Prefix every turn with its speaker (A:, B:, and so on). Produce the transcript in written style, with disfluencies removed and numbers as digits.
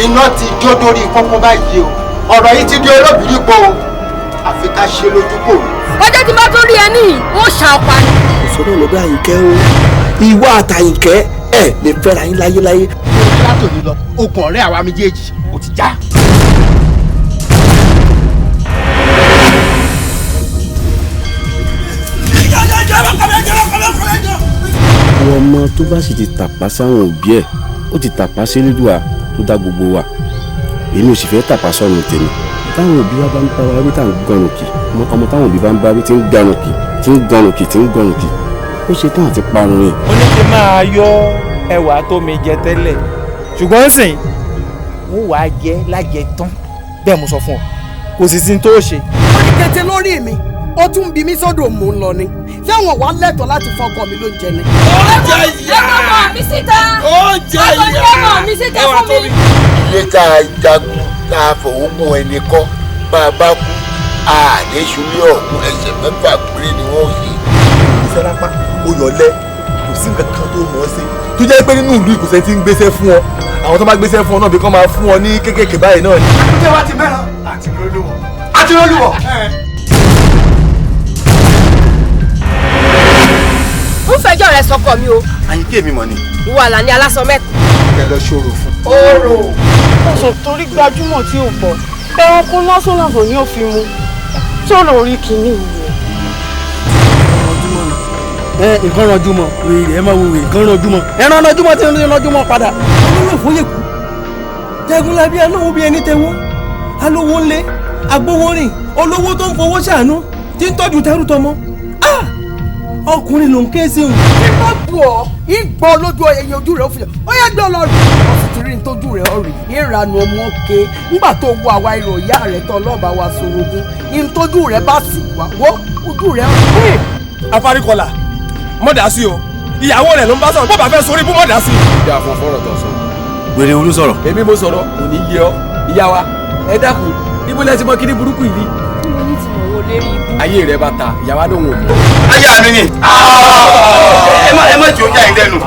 A: Iná ti jó dórí kókó báyìí o. Ọ̀rọ̀ yìí ti di olóbìrí po o. Àfi ká ṣe lójú kò.
B: Ọjọ́ tí bá tó rí ẹ níyì, wọ́n ṣà ọ̀pá ni.
C: Ìṣòro ló bá Àyìnkẹ́ o. Ìwọ àtàyìnkẹ́ ẹ̀ lè fẹ́ra yín láyéláyé.
A: Látòní lọ, okùn ọ̀rẹ́ àwa méjèèjì ó ti já.
D: Ọmọ tó bá sì ti tàpá sáwọn òbí ẹ̀ ó ti tàpá sí Elédùà tó dá gbogbo wa. Èmi ò sì fẹ́ tàpá sọ́run tèmi. Táwọn òbí wa bá ń bá wa wí tá à ń gbọ́nù kì, ọmọ táwọn òbí bá ń bá wí tí ń gbọ́nù kì, tí ń gbọ́nù kì, tí ń gbọ́nù kì, ó ṣe tán àti parun rẹ̀.
E: Ó ní kí n máa yọ ẹwà tó mi jẹ tẹ́lẹ̀ ṣùgbọ́n sìn wọ́n wàá jẹ lájẹ tán bẹ́ẹ̀ mo sọ fún ọ kò sì sí tó ṣe.
F: ó ní kété lórí mi ó tún bí mi sọ́dọ̀ mò ń lọ ni ṣé wọn wà lẹ́tọ̀ọ́ láti fọkọ mi ló ń jẹ ni.
B: ó jẹ ìyá ẹ̀fọ́ mi síta.
E: ó jẹ ìyá
B: ẹ̀fọ́ mi síta fún mi.
A: Ilé tá a jagun tá a fòógùn ẹni kọ́ bá a bá kú àdéṣulé ọ̀hún ẹsẹ̀ mẹ́fà péré ni wọ́n fi.
G: Ìṣẹ́lápá ó yọlẹ́ kò sí nǹkan kan tó mọ̀ ọ́ sí tó jẹ́ pé nínú ìlú ìkùsẹ́ tí ń gbéṣẹ́ fún ọ àwọn tó bá gbéṣẹ́ fún ọ náà bí kò máa fún ọ ní kékèké báyìí náà ni.
A: Ṣé wàá ti mẹ́ràn? Àti lólúwọ̀. Àti lólúwọ̀.
B: Ń fẹjọ́ rẹ sọkọ mi o.
A: Àyìnkẹ́ mi mọ̀ ni.
B: Ìwọ Àlàní alásọ mẹ́kù.
A: Ẹ lọ ṣòro fún.
B: Oòrò.
F: ọ̀sùn torí gbajúmọ̀ tí ò bọ̀ ẹranko lásánlàsàn ni ó fi mu sọ̀rọ̀ orí kìíní ìwé.
C: Nǹkan ranjú mọ́ wèrè ẹ máa wo wèrè nǹkan ranjú mọ́ ẹran ranjú mọ́ tí ń ranjú mọ́ padà. olówó ìfòyèkú jagunlabi alówó bí ẹni tẹ́wọ́ alówó ńlẹ̀ agbówó rìn olówó tó ń fowó ṣàánú tí ń tọ́jú tẹ́rù tọmọ. ọkùnrin ló ń ké sí òun.
F: bí bá bù ọ́ ìgbọ́ lójú ẹyẹ ojú rẹ̀ ó fi hàn ó yẹ gbọ́ lọ́rùn. wọ́n sì ti rí nítojú rẹ̀ ọ̀rì ìranu ọmọ ké nígbà tó wo àwa irọ́ ìyá rẹ̀ tán lọ́ọ̀bá wa sorogún nítojú rẹ̀ bá sì wá wọ́ ojú rẹ̀ ọ̀rì.
G: Afárikọlà mọ̀dà sí o ìyàwó rẹ̀ ló ń bá sọ̀rọ̀ bó bá fẹ́ sórí bú mọ̀dà sí.
D: ìyá fún fọ́rọ̀ tó sọ. Wèrè olú sọ̀rọ̀.
G: èmi mo sọ̀rọ̀ kò ní yé ọ ìyá wa ẹ dákun ibùdó ti mọ kíní burúkú yìí.
B: Mo ní tí mo wo lérí ibú.
G: ayé rẹ bá ta ìyá wa lóhùn òbí.
A: Ayé àmì ni. Ẹ má jẹ́ oúnjẹ àyíndẹ́nu.